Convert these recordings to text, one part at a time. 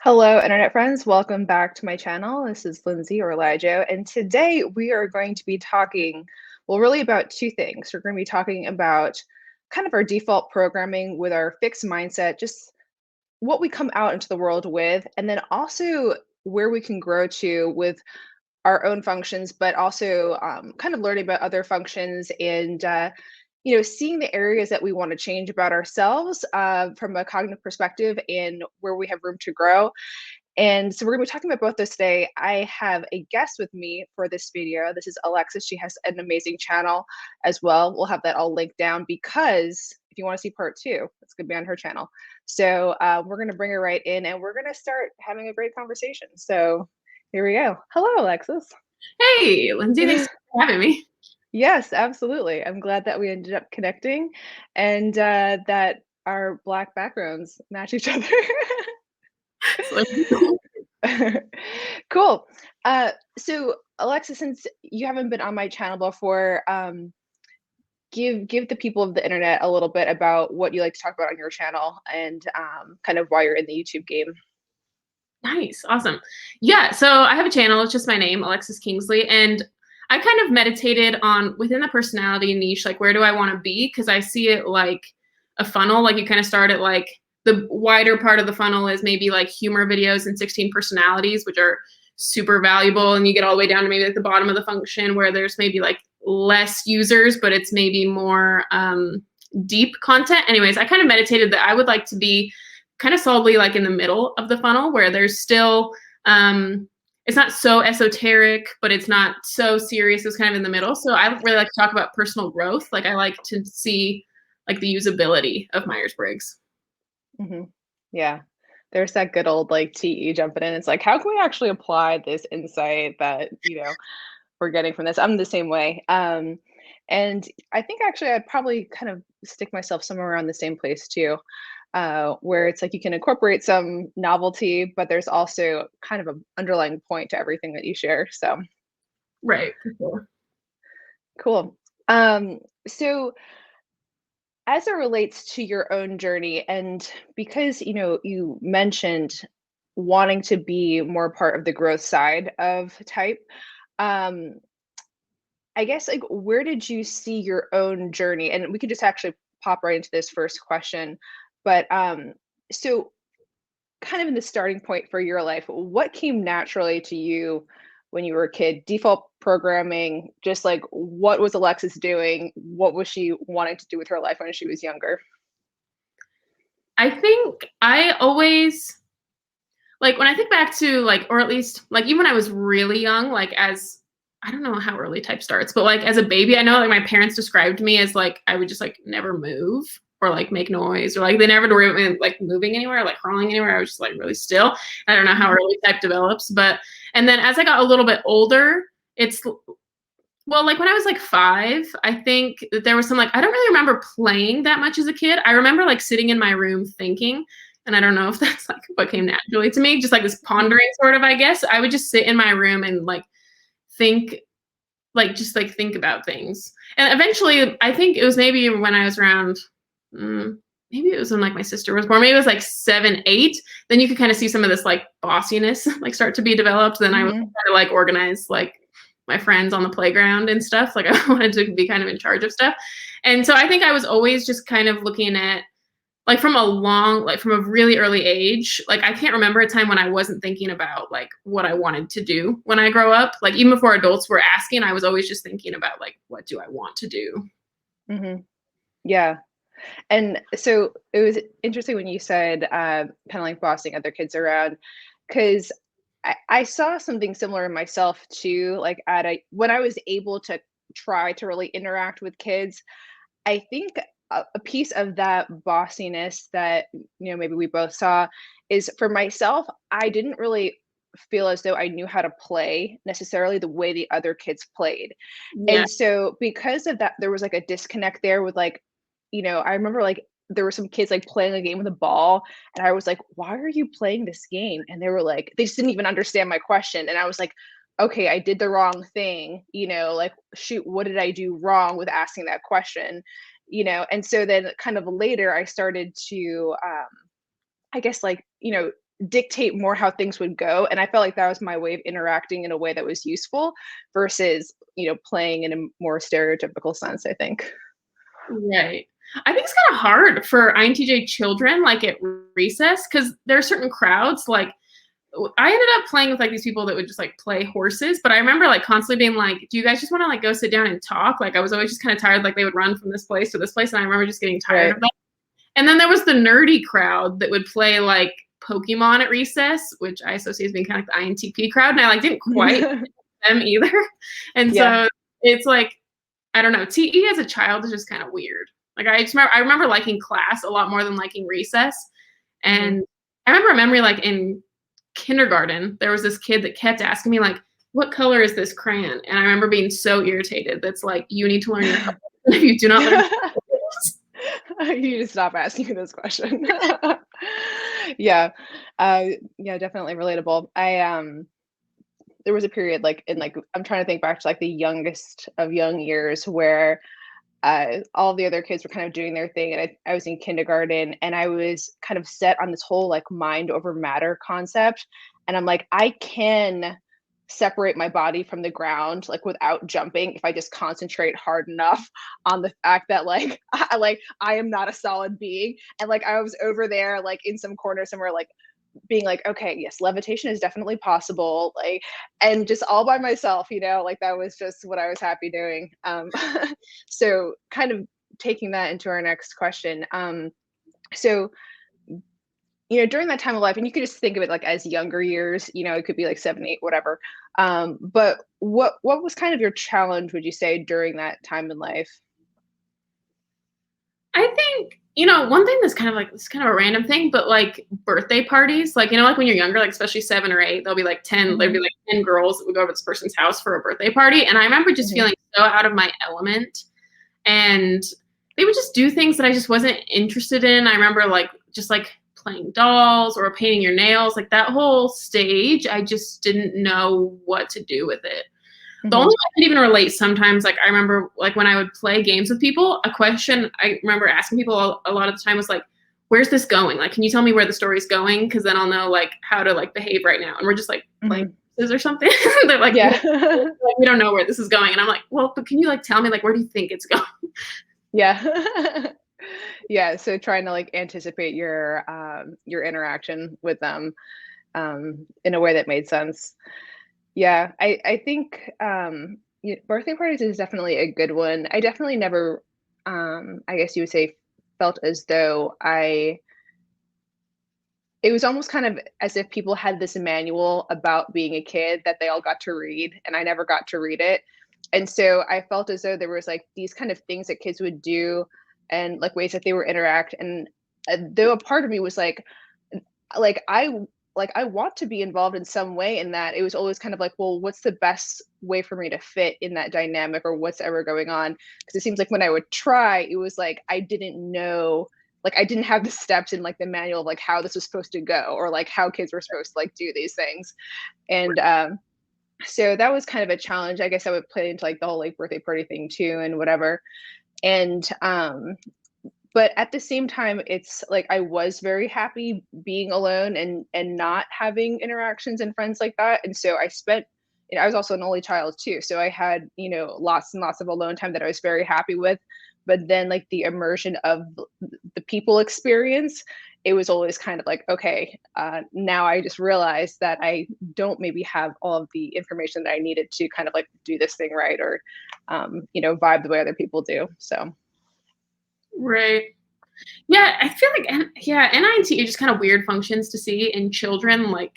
Hello, internet friends. Welcome back to my channel. This is Lindsay or LiJo, and today we are going to be talking, well, really about two things. We're going to be talking about kind of our default programming with our fixed mindset, just what we come out into the world with, and then also where we can grow to with our own functions, but also kind of learning about other functions and seeing the areas that we want to change about ourselves from a cognitive perspective and where we have room to grow. And so we're going to be talking about both this today. I have a guest with me for this video. This is Alexis. She has an amazing channel as well. We'll have that all linked down because if you want to see part two, it's going to be on her channel. So we're going to bring her right in and we're going to start having a great conversation. So here we go. Hello, Alexis. Hey, Lindsay, thanks for having me. Yes, absolutely. I'm glad that we ended up connecting and that our Black backgrounds match each other. Cool. So Alexa, since you haven't been on my channel before, give the people of the internet a little bit about what you like to talk about on your channel and kind of why you're in the YouTube game. Nice, awesome. Yeah, so I have a channel. It's just my name, Alexis Kingsley, and I kind of meditated on within the personality niche, like where do I want to be? Because I see it like a funnel. Like you kind of start at like the wider part of the funnel is maybe like humor videos and 16 personalities, which are super valuable, and you get all the way down to maybe like the bottom of the function where there's maybe like less users, but it's maybe more deep content. Anyways, I kind of meditated that I would like to be kind of solidly like in the middle of the funnel where there's still it's not so esoteric, but it's not so serious. It's kind of in the middle. So I really like to talk about personal growth. Like I like to see like the usability of Myers-Briggs. Mm-hmm. Yeah, there's that good old like TE jumping in. It's like, how can we actually apply this insight that we're getting from this? I'm the same way. And I think actually I'd probably kind of stick myself somewhere around the same place too, where it's like you can incorporate some novelty, but there's also kind of an underlying point to everything that you share. So Right. For sure. cool. So as it relates to your own journey, and because you mentioned wanting to be more part of the growth side of type, um, I guess, like, where did you see your own journey? And we could just actually pop right into this first question. But so kind of in the starting point for your life, what came naturally to you when you were a kid? Default programming, just like what was Alexis doing? What was she wanting to do with her life when she was younger? I think I always like when I think back to like, or at least like even when I was really young, like as I don't know how early type starts, but like as a baby, I know like my parents described me as like I would just like never move or like make noise or like they never worry about me like moving anywhere, like crawling anywhere. I was just like really still. I don't know how Mhm. early type develops, but and then as I got a little bit older, it's well, like when I was like 5, I think that there was some like I don't really remember playing that much as a kid. I remember like sitting in my room thinking, and I don't know if that's like what came naturally to me, just like this Mhm. pondering sort of, I guess. I would just sit in my room and like think like just like think about things. And eventually I think it was maybe when I was around mm, maybe it was when like my sister was born. Maybe it was like 7, 8. Then you could kind of see some of this like bossiness like start to be developed. Then I was Mhm. trying to like organize like my friends on the playground and stuff. Like I wanted to be kind of in charge of stuff. And so I think I was always just kind of looking at like from a long like from a really early age, like I can't remember a time when I wasn't thinking about like what I wanted to do when I grow up. Like even before adults were asking, I was always just thinking about like what do I want to do. Mhm. Yeah. And so it was interesting when you said kind of like bossing other kids around, because I saw something similar in myself too. Like when I was able to try to really interact with kids, I think a piece of that bossiness that maybe we both saw is for myself. I didn't really feel as though I knew how to play necessarily the way the other kids played. Yeah. And so because of that, there was like a disconnect there with like, I remember like there were some kids like playing a game with a ball, and I was like, why are you playing this game? And they were like, they just didn't even understand my question. And I was like, okay, I did the wrong thing, like, shoot, what did I do wrong with asking that question? And so then kind of later I started to I guess like, dictate more how things would go. And I felt like that was my way of interacting in a way that was useful versus, playing in a more stereotypical sense, I think. Right. I think it's kind of hard for INTJ children, like at recess, because there are certain crowds. Like, I ended up playing with like these people that would just like play horses, but I remember like constantly being like, "Do you guys just want to like go sit down and talk?" Like, I was always just kind of tired. Like, they would run from this place to this place, and I remember just getting tired Right. of that. And then there was the nerdy crowd that would play like Pokemon at recess, which I associate as being kind of like the INTP crowd, and I like didn't quite them either. And Yeah. so it's like, I don't know. TE as a child is just kind of weird. Like, I remember liking class a lot more than liking recess. And I remember a memory like in kindergarten, there was this kid that kept asking me like, "What color is this crayon?" And I remember being so irritated. That's like, you need to learn your color. If you do not learn You need to stop asking me this question. Yeah. Yeah, definitely relatable. There was a period like in like I'm trying to think back to like the youngest of young years where all the other kids were kind of doing their thing, and I was in kindergarten, and I was kind of set on this whole like mind over matter concept, and I'm like, I can separate my body from the ground like without jumping if I just concentrate hard enough on the fact that like I am not a solid being. And like I was over there like in some corner somewhere like being like, okay, yes, levitation is definitely possible, like, and just all by myself, like that was just what I was happy doing. So kind of taking that into our next question. So during that time of life, and you could just think of it like as younger years, it could be like 7, 8, whatever. But what was kind of your challenge, would you say, during that time in life? I think, one thing that's kind of like, it's kind of a random thing, but like birthday parties, like, like when you're younger, like especially 7 or 8, there'll be like 10, there'd be Hmm. like 10 girls that would go over to this person's house for a birthday party. And I remember just Hmm. feeling so out of my element, and they would just do things that I just wasn't interested in. I remember like just like playing dolls or painting your nails, like that whole stage, I just didn't know what to do with it. The only Hmm. one I can even relate sometimes, like I remember like when I would play games with people, a question I remember asking people a lot of the time was like, "Where's this going? Like, can you tell me where the story's going? Because then I'll know like how to like behave right now." And we're just like playing Hmm. or something. They're like, Yeah. we don't know where this is going. And I'm like, "Well, but can you like tell me like where do you think it's going?" Yeah. Yeah, so trying to like anticipate your interaction with them in a way that made sense. Yeah, I think birthday parties is definitely a good one. I definitely never, I guess you would say, felt as though it was almost kind of as if people had this manual about being a kid that they all got to read, and I never got to read it. And so I felt as though there was like these kind of things that kids would do and like ways that they were interact. And though a part of me was like I want to be involved in some way in that, it was always kind of like, well, what's the best way for me to fit in that dynamic or what's ever going on? Because it seems like when I would try, it was like I didn't know, like I didn't have the steps in like the manual of like how this was supposed to go or like how kids were supposed to like do these things. And so that was kind of a challenge. I guess I would play into like the whole like birthday party thing too and whatever. And but at the same time, it's like I was very happy being alone and not having interactions and friends like that. And so I spent, I was also an only child too, so I had lots and lots of alone time that I was very happy with. But then like the immersion of the people experience, it was always kind of like, okay, now I just realized that I don't maybe have all of the information that I needed to kind of like do this thing right or vibe the way other people do. So Right. Yeah, I feel like NIT are just kind of weird functions to see in children. Like,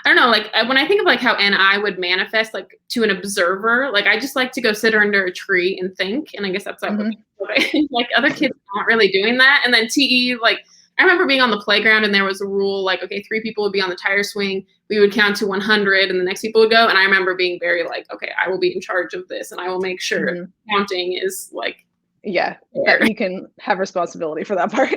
I don't know, like when I think of like how NI would manifest like to an observer, like I just like to go sit under a tree and think, and I guess that's like, mhm. like other kids aren't really doing that. And then TE, like I remember being on the playground and there was a rule like, okay, 3 people would be on the tire swing, we would count to 100, and the next people would go. And I remember being very like, okay, I will be in charge of this, and I will make sure Mhm. counting is like Yeah, that fair. you can have responsibility for that part.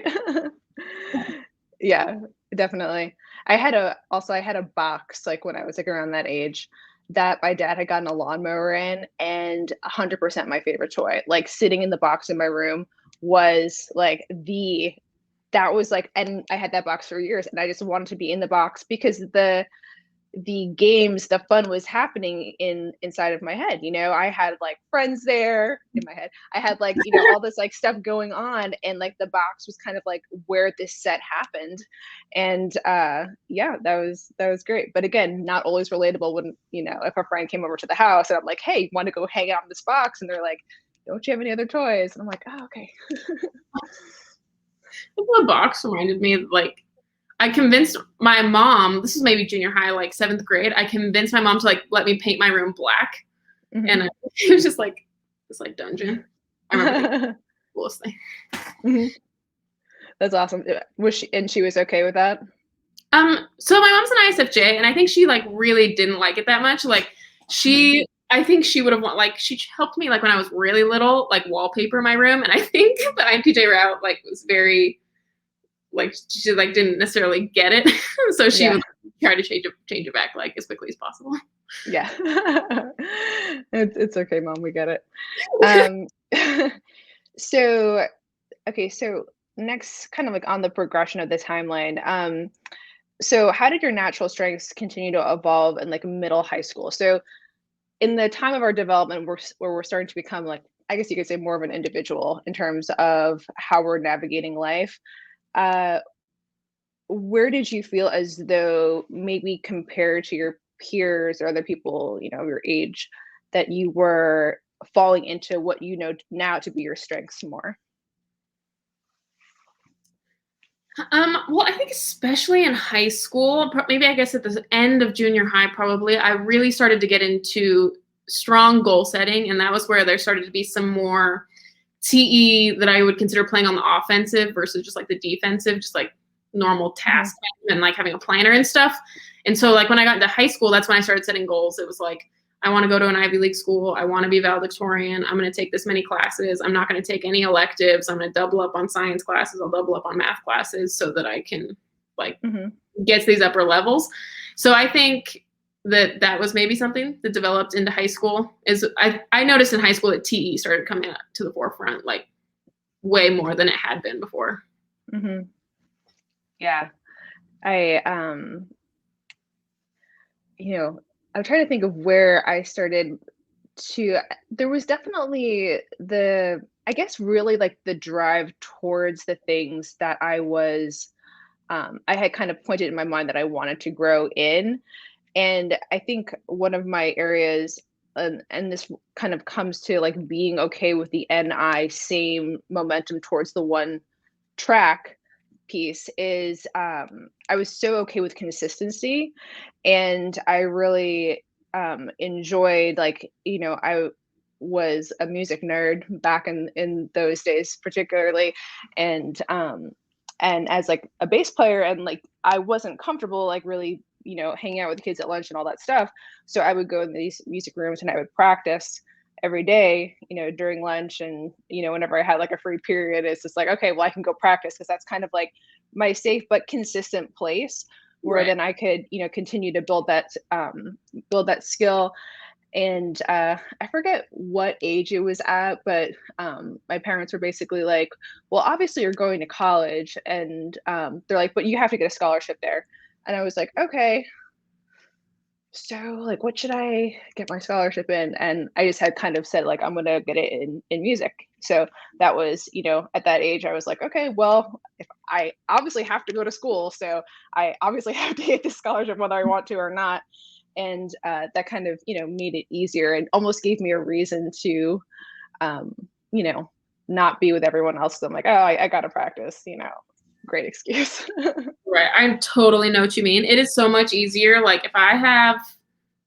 Yeah, definitely. I had a box, like, when I was, like, around that age that my dad had gotten a lawnmower in, and 100% my favorite toy. Like, sitting in the box in my room was, like, the that was like, and I had that box for years, and I just wanted to be in the box because the games, the fun was happening inside of my head. I had like friends there in my head. I had like, all this like stuff going on, and like the box was kind of like where this set happened. And yeah, that was great. But again, not always relatable when, if a friend came over to the house and I'm like, hey, want to go hang out in this box? And they're like, don't you have any other toys? And I'm like, oh, okay. The box reminded me of like, I convinced my mom, this is maybe junior high, like 7th grade, I convinced my mom to like let me paint my room black. And it was just like this like dungeon. I remember the coolest thing. That's awesome. She was okay with that? So my mom's an ISFJ, and I think she like really didn't like it that much. Like I think she would have she helped me like when I was really little, like wallpaper my room. And I think the INTJ route like was very, like she like didn't necessarily get it. So she would try to change it back like as quickly as possible. Yeah. It's okay, Mom, we get it. So, okay, so next, kind of like on the progression of the timeline. So how did your natural strengths continue to evolve in like middle high school? So in the time of our development, where we're starting to become like, I guess you could say, more of an individual in terms of how we're navigating life. Where did you feel as though, maybe compared to your peers or other people, your age, that you were falling into what you know now to be your strengths more? Well, I think especially in high school, maybe I guess at the end of junior high, probably, I really started to get into strong goal setting. And that was where there started to be some more TE that I would consider playing on the offensive versus just like the defensive, just like normal task and like having a planner and stuff. And so like when I got into high school, that's when I started setting goals. It was like, I want to go to an Ivy League school. I want to be valedictorian. I'm going to take this many classes. I'm not going to take any electives. I'm going to double up on science classes. I'll double up on math classes so that I can like get to these upper levels. So I think that was maybe something that developed into high school. Is I noticed in high school that TE started coming up to the forefront like way more than it had been before. Yeah. I'm trying to think of where I started there was definitely I guess really like the drive towards the things that I had kind of pointed in my mind that I wanted to grow in. And I think one of my areas, and this kind of comes to like being okay with the same momentum towards the one track piece, is I was so okay with consistency. And I really enjoyed, like, I was a music nerd back in those days particularly. And as like a bass player, and like I wasn't comfortable like really hanging out with the kids at lunch and all that stuff. So I would go in these music rooms and I would practice every day, during lunch. And, whenever I had like a free period, it's just like, okay, well, I can go practice, because that's kind of like my safe but consistent place where then I could, continue to build that skill. And I forget what age it was at, but my parents were basically like, well, obviously you're going to college. And they're like, but you have to get a scholarship there. And I was like, okay, so like, what should I get my scholarship in? And I just had kind of said like, I'm going to get it in music. So that was, at that age, I was like, okay, well, if I obviously have to go to school, so I obviously have to get this scholarship whether I want to or not. And that kind of, made it easier and almost gave me a reason to, not be with everyone else. So I'm like, oh, I got to practice, great excuse. Right. I totally know what you mean. It is so much easier. Like if I have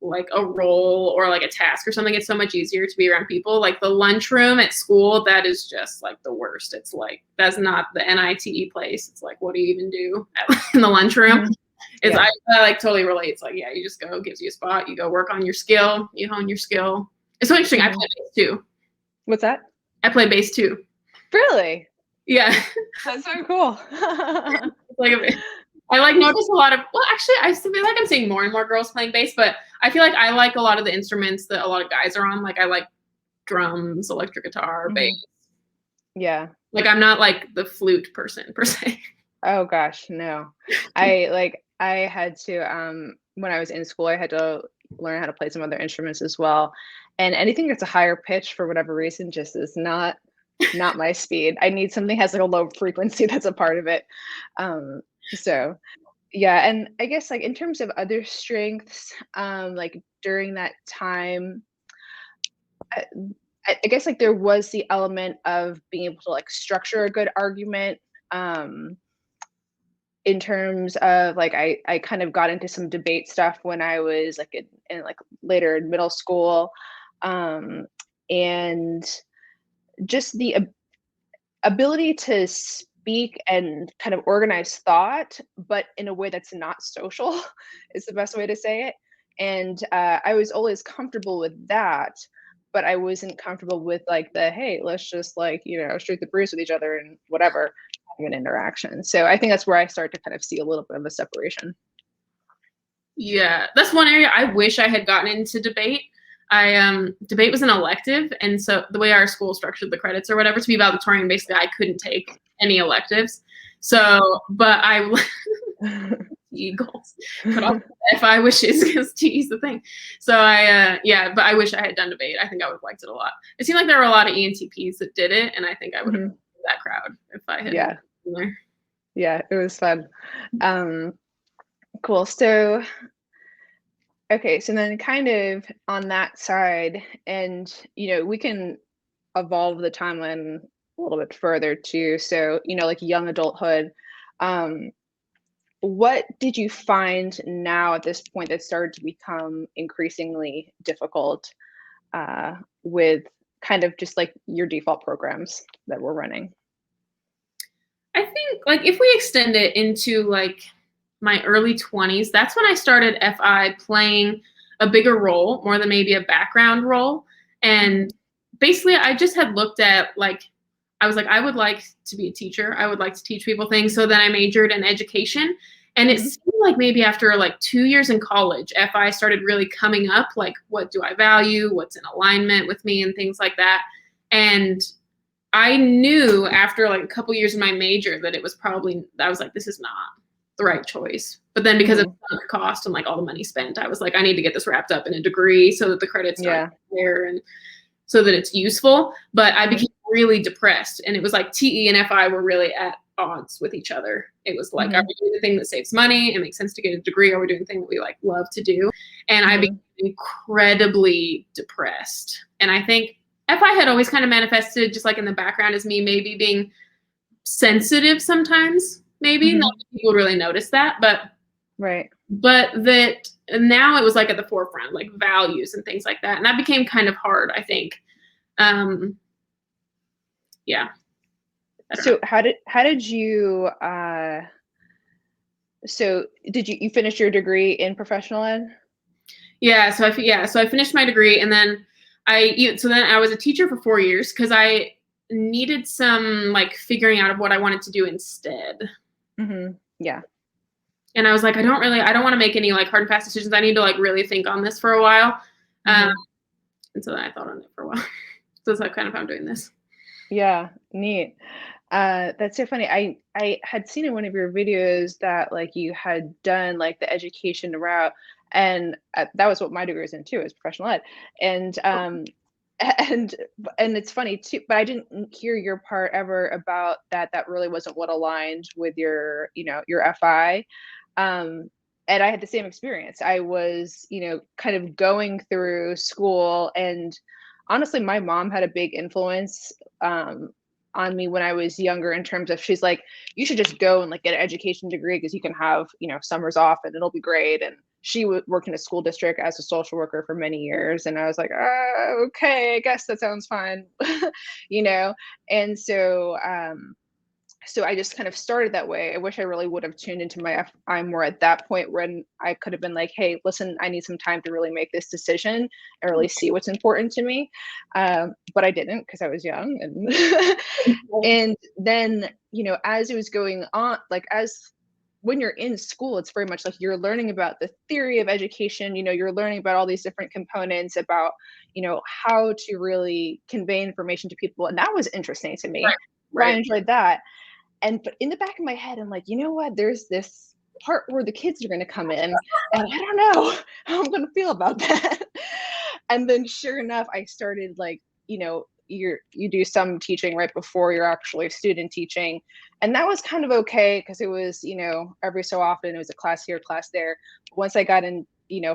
like a role or like a task or something, it's so much easier to be around people. Like the lunchroom at school, that is just like the worst. It's like, that's not the NITE place. It's like, what do you even do in the lunchroom? It's I like totally relate. It's like, yeah, you just go, gives you a spot, you go work on your skill, you hone your skill. It's so interesting. I play bass too. What's that? I play bass too. Really? Yeah. That's so cool. Like I like notice a lot of, well, actually I feel like I'm seeing more and more girls playing bass, but I feel like I like a lot of the instruments that a lot of guys are on. Like I like drums, electric guitar, bass. Yeah. Like I'm not like the flute person per se. Oh gosh, no. I had to when I was in school, I had to learn how to play some other instruments as well. And anything that's a higher pitch for whatever reason just is not my speed. I need something that has like a low frequency that's a part of it. Um so yeah, and I guess like in terms of other strengths, like during that time, I, I guess like there was the element of being able to like structure a good argument. Um, in terms of like I kind of got into some debate stuff when I was like in like later in middle school, um, and just the ability to speak and kind of organize thought, but in a way that's not social is the best way to say it. And I was always comfortable with that, but I wasn't comfortable with like the hey, let's just like shoot the breeze with each other and whatever having an interaction. So I think that's where I start to kind of see a little bit of a separation. Yeah, that's one area I wish I had gotten into debate. I debate was an elective, and so the way our school structured the credits or whatever to be valedictorian, basically I couldn't take any electives. So, but I Eagles cut off FI wishes because TE's the thing. So yeah, but I wish I had done debate. I think I would have liked it a lot. It seemed like there were a lot of ENTPs that did it, and I think I would have that crowd if I had Yeah. been there. Yeah, it was fun. Cool. So okay, so then kind of on that side, and we can evolve the timeline a little bit further too. So, like young adulthood, um, what did you find now at this point that started to become increasingly difficult with kind of just like your default programs that we're running? I think like if we extend it into like my early 20s, that's when I started FI playing a bigger role, more than maybe a background role. And basically I just had looked at like I was like I would like to be a teacher. I would like to teach people things. So then I majored in education. And it seemed like maybe after like 2 years in college, FI started really coming up like what do I value, what's in alignment with me and things like that. And I knew after like a couple years in my major that it was probably, I was like, this is not the right choice. But then because of the cost and like all the money spent, I was like, I need to get this wrapped up in a degree so that the credits aren't there and so that it's useful. But I became really depressed. And it was like TE and FI were really at odds with each other. It was like, are we doing the thing that saves money? It makes sense to get a degree. Or are we doing the thing that we like love to do? And I became incredibly depressed. And I think FI had always kind of manifested just like in the background as me maybe being sensitive sometimes, maybe not that people really notice that, but that now it was like at the forefront, like values and things like that. And that became kind of hard, I think. Yeah. So how did you so did you finish your degree in professional ed? So I finished my degree, and then then I was a teacher for 4 years because I needed some like figuring out of what I wanted to do instead. Yeah. And I was like, I don't want to make any like hard and fast decisions. I need to like really think on this for a while. And so then I thought on it for a while. So that's like kind of how I'm doing this. Yeah, neat. That's so funny. I had seen in one of your videos that like you had done like the education route, and that was what my degree was in too, is professional ed. And and it's funny too, but I didn't hear your part ever about that. That really wasn't what aligned with your your FI. And I had the same experience. I was kind of going through school, and honestly, my mom had a big influence on me when I was younger in terms of she's like, you should just go and like get an education degree because you can have summers off and it'll be great. And she worked in a school district as a social worker for many years, and I was like, okay, I guess that sounds fine, And so I just kind of started that way. I wish I really would have tuned into my FI more at that point when I could have been like, hey, listen, I need some time to really make this decision and really see what's important to me. But I didn't because I was young. And then, as it was going on, like when you're in school, it's very much like you're learning about the theory of education, you're learning about all these different components about, how to really convey information to people. And that was interesting to me. I enjoyed that. but in the back of my head, I'm like, you know what? There's this part where the kids are going to come in, and I don't know how I'm going to feel about that. And then sure enough, I started like, you do some teaching right before you're actually student teaching. And that was kind of okay because it was, every so often it was a class here, class there. Once I got in,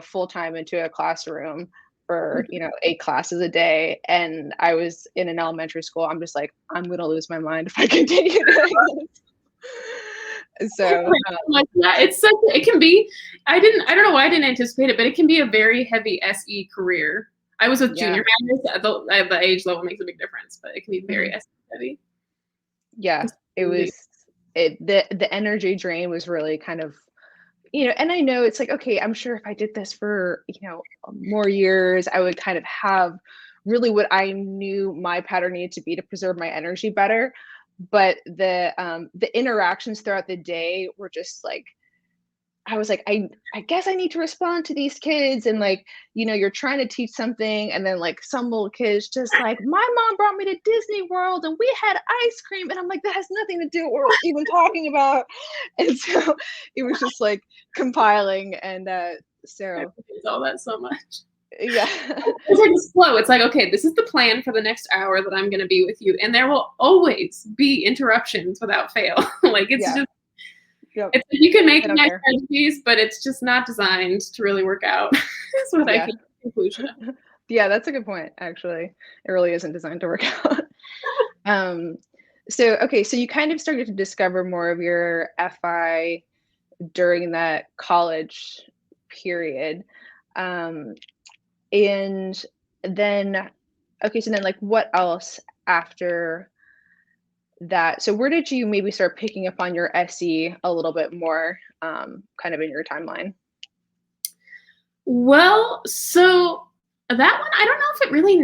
full time into a classroom for, 8 classes a day, and I was in an elementary school, I'm just like, I'm going to lose my mind if I continue doing this. So, yeah, it can be, I don't know why I didn't anticipate it, but it can be a very heavy SE career. I was with junior hires, the age level makes a big difference, but it can be very SE heavy. Yeah, the energy drain was really kind of, and I know it's like, okay, I'm sure if I did this for, more years, I would kind of have really what I knew my pattern needed to be to preserve my energy better. But the interactions throughout the day were just like, I was like, I guess I need to respond to these kids. And like, you're trying to teach something. And then like some little kids just like, my mom brought me to Disney World and we had ice cream. And I'm like, that has nothing to do with what we're even talking about. And so it was just like compiling. And so all that so much. Yeah. It's like a flow. It's like, okay, this is the plan for the next hour that I'm going to be with you. And there will always be interruptions without fail. Like it's just, Yep. it's, you can make nice recipes, but it's just not designed to really work out. That's what I think. Conclusion. Yeah, that's a good point. Actually, it really isn't designed to work out. So you kind of started to discover more of your FI during that college period, and then so then like what else after that? So where did you maybe start picking up on your SE a little bit more, kind of in your timeline? Well, so that one, I don't know if it really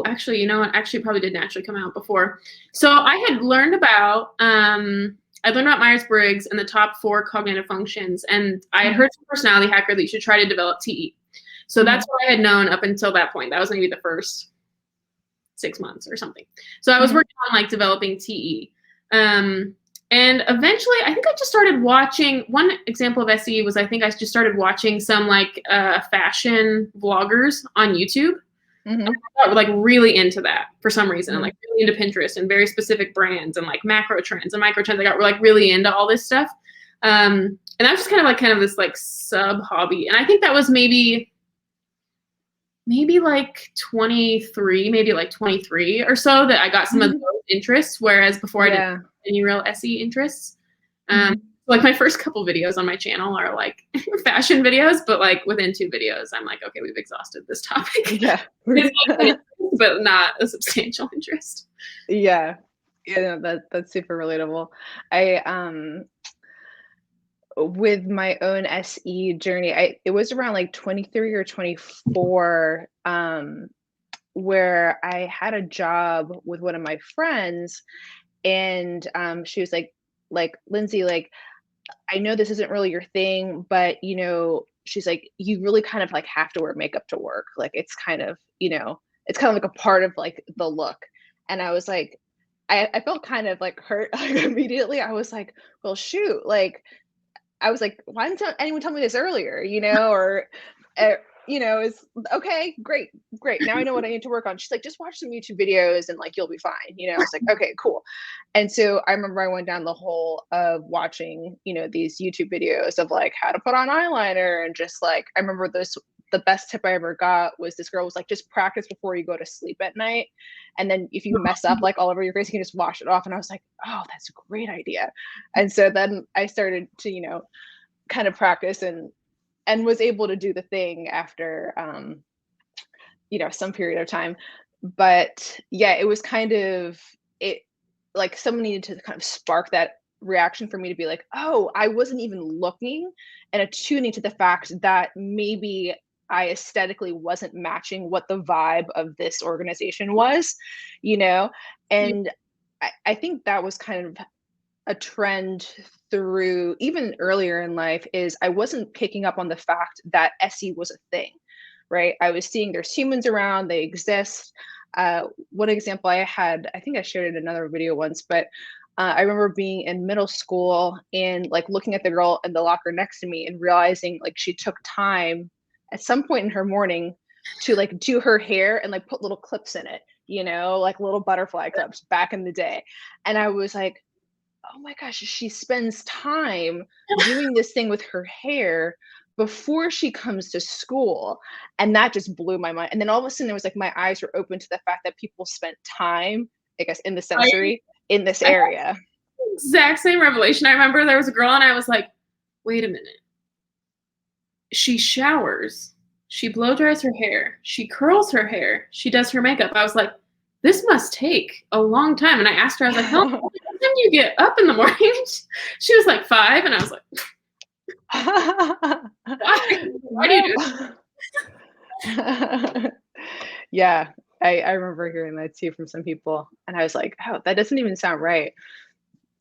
actually, you know what? Actually, probably did naturally come out before. So I had learned about Myers-Briggs and the top 4 cognitive functions, and I had heard from Personality Hacker that you should try to develop TE. So that's what I had known up until that point. That was maybe the first 6 months or something. So I was working on like developing TE. And eventually, I think I just started watching, one example of SE was I think I just started watching some like fashion vloggers on YouTube. And I got like really into that for some reason. And like really into Pinterest and very specific brands and like macro trends and micro trends. I got like really into all this stuff. And that was just kind of this like sub hobby. And I think that was maybe like 23 or so that I got some of those interests, whereas before I didn't have any real SE interests. Like my first couple videos on my channel are like fashion videos, but like within 2 videos, I'm like, okay, we've exhausted this topic. Yeah. But not a substantial interest. Yeah. That's super relatable. With my own SE journey, it was around like 23 or 24, where I had a job with one of my friends, and she was like, Lindsay, like, I know this isn't really your thing, but she's like, you really kind of like have to wear makeup to work. Like it's kind of, it's kind of like a part of like the look. And I was like, I felt kind of like hurt like immediately. I was like, well, shoot, like I was like, why didn't anyone tell me this earlier? Or it's okay, great. Now I know what I need to work on. She's like, just watch some YouTube videos and like, you'll be fine. I was like, okay, cool. And so I remember I went down the hole of watching, these YouTube videos of like how to put on eyeliner, and just like, I remember the best tip I ever got was this girl was like, just practice before you go to sleep at night. And then if you mess up like all over your face, you can just wash it off. And I was like, oh, that's a great idea. And so then I started to, kind of practice and was able to do the thing after, some period of time. But yeah, it was kind of like someone needed to kind of spark that reaction for me to be like, oh, I wasn't even looking, and attuning to the fact that maybe I aesthetically wasn't matching what the vibe of this organization was, and I think that was kind of a trend through even earlier in life, is I wasn't picking up on the fact that SE was a thing, right? I was seeing there's humans around, they exist. One example I had, I think I shared it in another video once, but I remember being in middle school and like looking at the girl in the locker next to me and realizing like she took time at some point in her morning to like do her hair and like put little clips in it, like little butterfly clips back in the day. And I was like, oh my gosh, she spends time doing this thing with her hair before she comes to school. And that just blew my mind. And then all of a sudden, it was like my eyes were open to the fact that people spent time, I guess, in the I sensory in this I had area. the exact same revelation. I remember there was a girl and I was like, wait a minute. She showers, she blow dries her hair, she curls her hair, she does her makeup. I was like, this must take a long time. And I asked her, I was like, how time do you get up in the morning? She was like 5. And I was like, why do you do Nope. Yeah, I remember hearing that too from some people. And I was like, oh, that doesn't even sound right.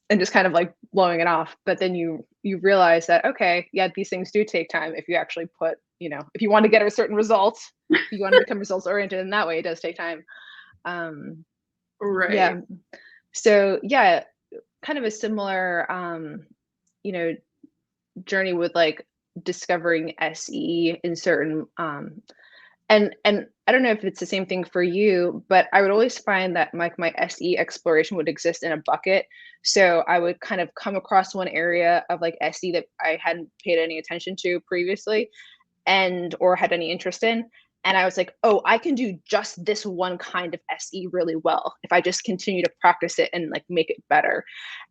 And just kind of like blowing it off. But then you realize that, okay, yeah, these things do take time if you actually put, if you want to get a certain result, if you want to become results oriented in that way, it does take time. Right. Yeah. So yeah, kind of a similar, journey with like discovering SE in certain, and I don't know if it's the same thing for you, but I would always find that like my SE exploration would exist in a bucket. So I would kind of come across one area of like SE that I hadn't paid any attention to previously and or had any interest in. And I was like, oh, I can do just this one kind of SE really well if I just continue to practice it and like make it better.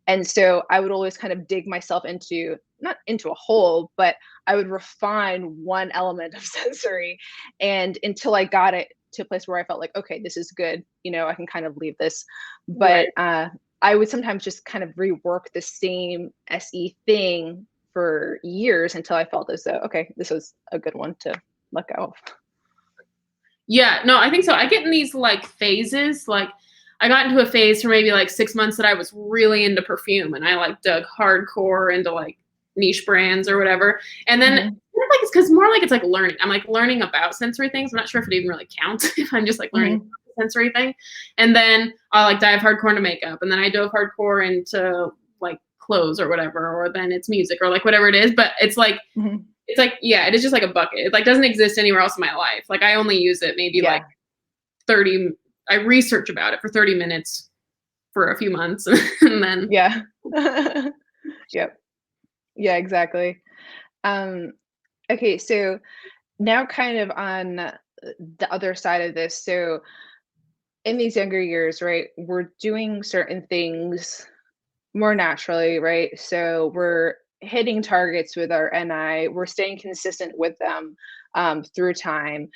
And so I would always kind of dig myself into, not into a hole, but I would refine one element of sensory. And until I got it to a place where I felt like, okay, this is good, I can kind of leave this. But I would sometimes just kind of rework the same SE thing for years until I felt as though, okay, this was a good one to let go of. Yeah, no, I think so. I get in these like phases. Like I got into a phase for maybe like 6 months that I was really into perfume and I like dug hardcore into like niche brands or whatever. And then like it's because more like it's like learning. I'm like learning about sensory things. I'm not sure if it even really counts if I'm just like learning about the sensory thing. And then I'll like dive hardcore into makeup. And then I dove hardcore into like clothes or whatever, or then it's music or like whatever it is. But it's like it's like, yeah, it is just like a bucket. It like doesn't exist anywhere else in my life. Like I only use it maybe like 30, I research about it for 30 minutes for a few months and then. Yeah. Yep. Yeah, exactly. Okay, so now kind of on the other side of this. So in these younger years, right, we're doing certain things more naturally, right? So we're hitting targets with our NI, we're staying consistent with them through time.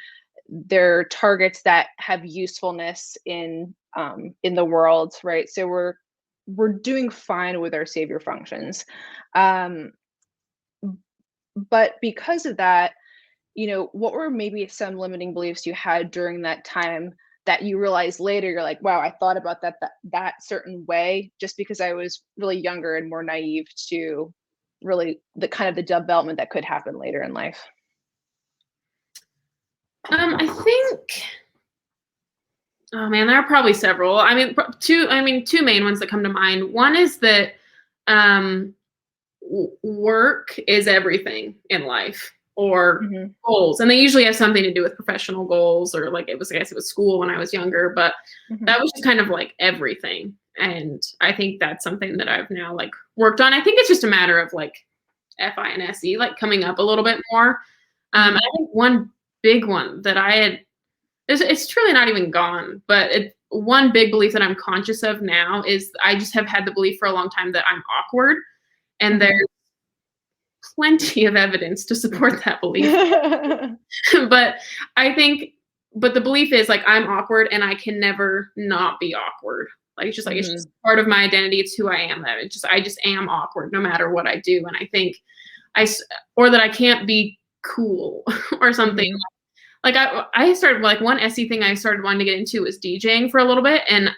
They're targets that have usefulness in the world, right? So we're doing fine with our savior functions. But because of that, what were maybe some limiting beliefs you had during that time that you realize later you're like, wow, I thought about that certain way just because I was really younger and more naive to really the kind of the development that could happen later in life? I think, oh man, there are probably several. I mean, two main ones that come to mind. One is that work is everything in life, or goals, and they usually have something to do with professional goals, or like I guess it was school when I was younger, but that was just kind of like everything. And I think that's something that I've now like worked on. I think it's just a matter of like FI and SE like coming up a little bit more. I think one big one that I had, it's truly not even gone, but one big belief that I'm conscious of now is I just have had the belief for a long time that I'm awkward. And there's plenty of evidence to support that belief. But the belief is like I'm awkward and I can never not be awkward. Like it's just like it's just part of my identity. It's who I am. That I just am awkward no matter what I do. And I think or that I can't be cool or something. Like I started like one SE thing I started wanting to get into was DJing for a little bit, and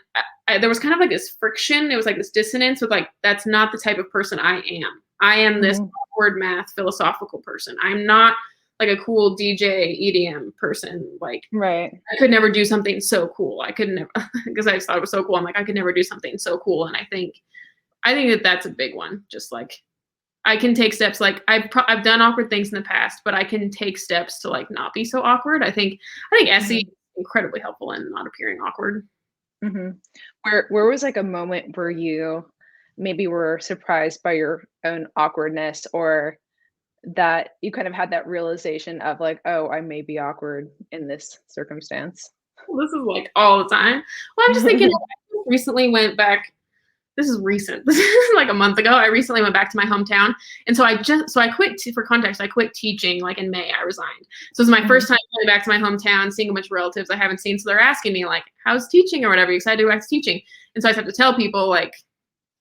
there was kind of like this friction. It was like this dissonance with like that's not the type of person I am. I am this awkward math philosophical person. I'm not like a cool DJ EDM person. Like I could never do something so cool. I could never because I just thought it was so cool. I'm like I could never do something so cool. And I think I think that that's a big one. Just like I can take steps. Like I've done awkward things in the past, but I can take steps to like not be so awkward. I think SE is incredibly helpful in not appearing awkward. Mm-hmm. Where was like a moment where you maybe were surprised by your own awkwardness, or that you kind of had that realization of like, oh, I may be awkward in this circumstance? This is like all the time. Well, I'm just thinking. I recently went back. This is recent. This is like a month ago. I recently went back to my hometown, and so I quit. For context, I quit teaching like in May. I resigned. So it's my first time going back to my hometown, seeing a bunch of relatives I haven't seen. So they're asking me like, "How's teaching or whatever? You excited to go back to teaching?" And so I have to tell people like,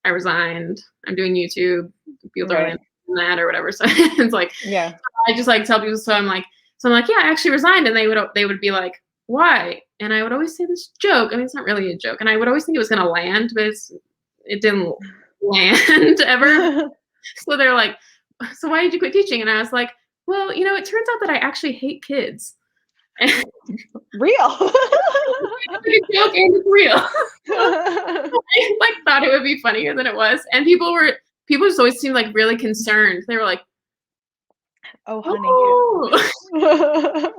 I resigned. I'm doing YouTube. People don't really Right. understand that or whatever. So it's like, Yeah. I just like tell people. So I'm like, yeah, I actually resigned, and they would be like, why? And I would always say this joke. I mean, it's not really a joke, and I would always think it was gonna land, but it didn't land ever. So they're like, so why did you quit teaching? And I was like, well, it turns out that I actually hate kids. And Real. it's a joke and it's real. I like thought it would be funnier than it was. And people just always seemed like really concerned. They were like, Oh, oh. honey.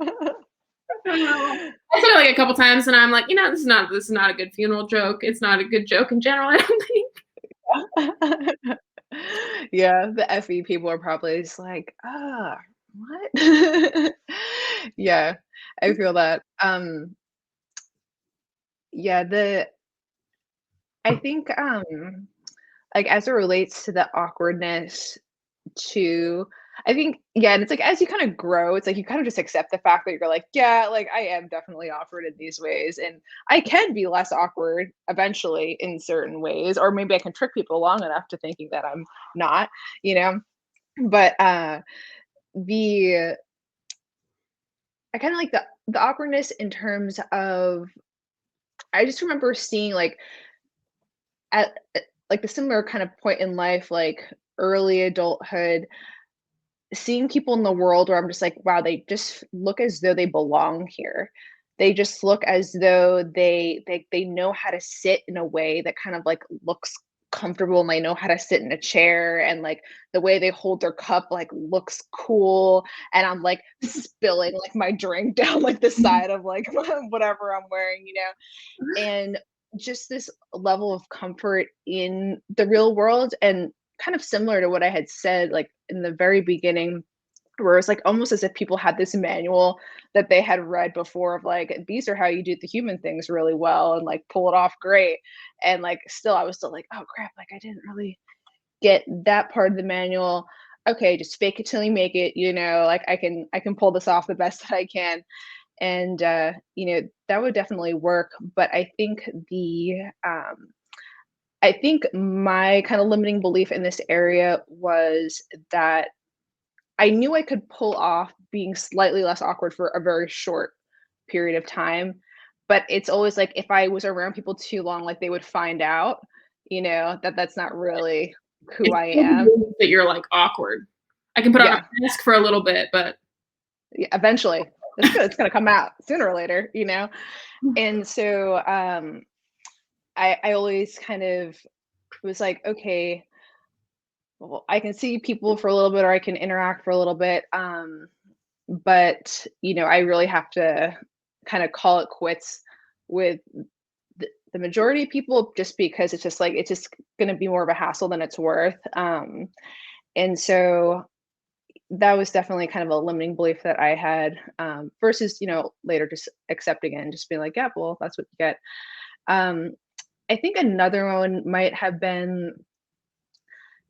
I said it like a couple times, and I'm like, this is not a good funeral joke. It's not a good joke in general, I don't think. Yeah, the FE people are probably just like, what? Yeah, I feel that. Yeah, I think like as it relates to the awkwardness too, I think, yeah, and it's like as you kind of grow, it's like you kind of just accept the fact that you're like, yeah, like I am definitely awkward in these ways, and I can be less awkward eventually in certain ways, or maybe I can trick people long enough to thinking that I'm not, you know. But the I kind of like the awkwardness in terms of, I just remember seeing like at like the similar kind of point in life, like early adulthood, seeing people in the world where I'm just like, wow, they just look as though they belong here. They just look as though they know how to sit in a way that kind of like looks comfortable, and they know how to sit in a chair, and like the way they hold their cup like looks cool, and I'm like spilling like my drink down like the side of like whatever I'm wearing, and just this level of comfort in the real world, and kind of similar to what I had said like in the very beginning, where it's like almost as if people had this manual that they had read before of like, these are how you do the human things really well and like pull it off great. And like still I was still like, oh crap, like I didn't really get that part of the manual. Okay, just fake it till you make it, like I can pull this off the best that I can. And that would definitely work. But I think my kind of limiting belief in this area was that I knew I could pull off being slightly less awkward for a very short period of time, but it's always like if I was around people too long, like they would find out, that that's not really who It's I so am. weird that you're like awkward. I can put on a Yeah, mask for a little bit, but yeah, eventually it's gonna come out sooner or later. And so I always kind of was like, okay, well, I can see people for a little bit, or I can interact for a little bit. But I really have to kind of call it quits with the majority of people, just because it's just going to be more of a hassle than it's worth. And so that was definitely kind of a limiting belief that I had, versus later just accepting it and just being like, yeah, well, that's what you get. um, I think another one might have been,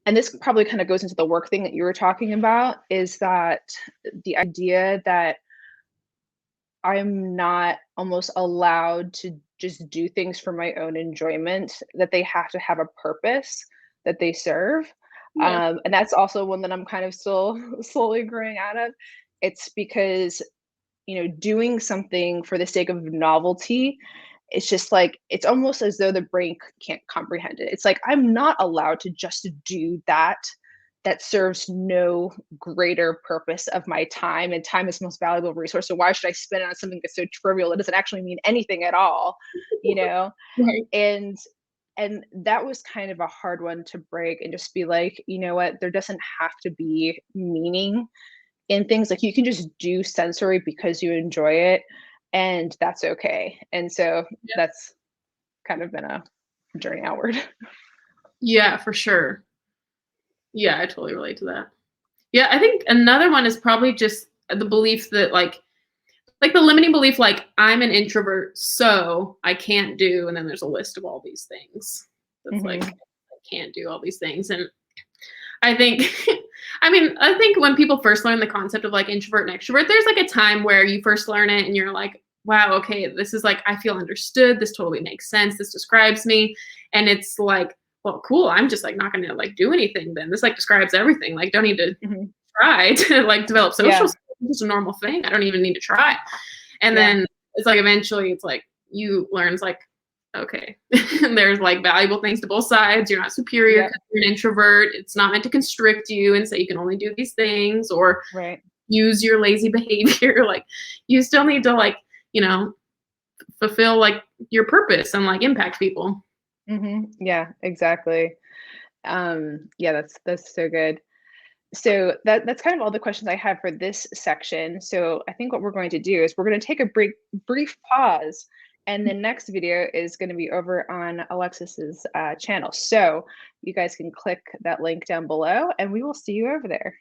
and this probably kind of goes into the work thing that you were talking about, is that the idea that I'm not almost allowed to just do things for my own enjoyment, that they have to have a purpose that they serve. yeah. And that's also one that I'm kind of still slowly growing out of. It's because, doing something for the sake of novelty, it's just like, it's almost as though the brain can't comprehend it. It's like, I'm not allowed to just do that. That serves no greater purpose of my time, and time is the most valuable resource. So why should I spend it on something that's so trivial that doesn't actually mean anything at all? you know Right. and And that was kind of a hard one to break and just be like, you know what, there doesn't have to be meaning in things. Like you can just do sensory because you enjoy it, and that's okay. And so Yeah. that's kind of been a journey outward. Yeah, for sure. Yeah, I totally relate to that. Yeah, I think another one is probably just the belief that like the limiting belief, like I'm an introvert, so I can't do, and then there's a list of all these things. That's like Hmm. I can't do all these things. And I think I mean, I think when people first learn the concept of like introvert and extrovert, there's like a time where you first learn it and you're like, wow, okay, this is like I feel understood. This totally makes sense. This describes me. And it's like, well, cool. I'm just like not gonna like do anything then. This like describes everything. Like don't need to Hmm. try to like develop social Yeah. skills. It's just a normal thing. I don't even need to try. And Yeah. then it's like eventually it's like you learn it's like, okay, there's like valuable things to both sides. You're not superior Yep. because you're an introvert. It's not meant to constrict you and say you can only do these things or Right. use your lazy behavior. Like you still need to like, you know, fulfill like your purpose and like impact people. Hmm. Yeah, exactly. Yeah, that's so good. So that's kind of all the questions I have for this section. So I think what we're going to do is we're going to take a brief pause, and the next video is going to be over on Alexis's channel. So you guys can click that link down below, and we will see you over there.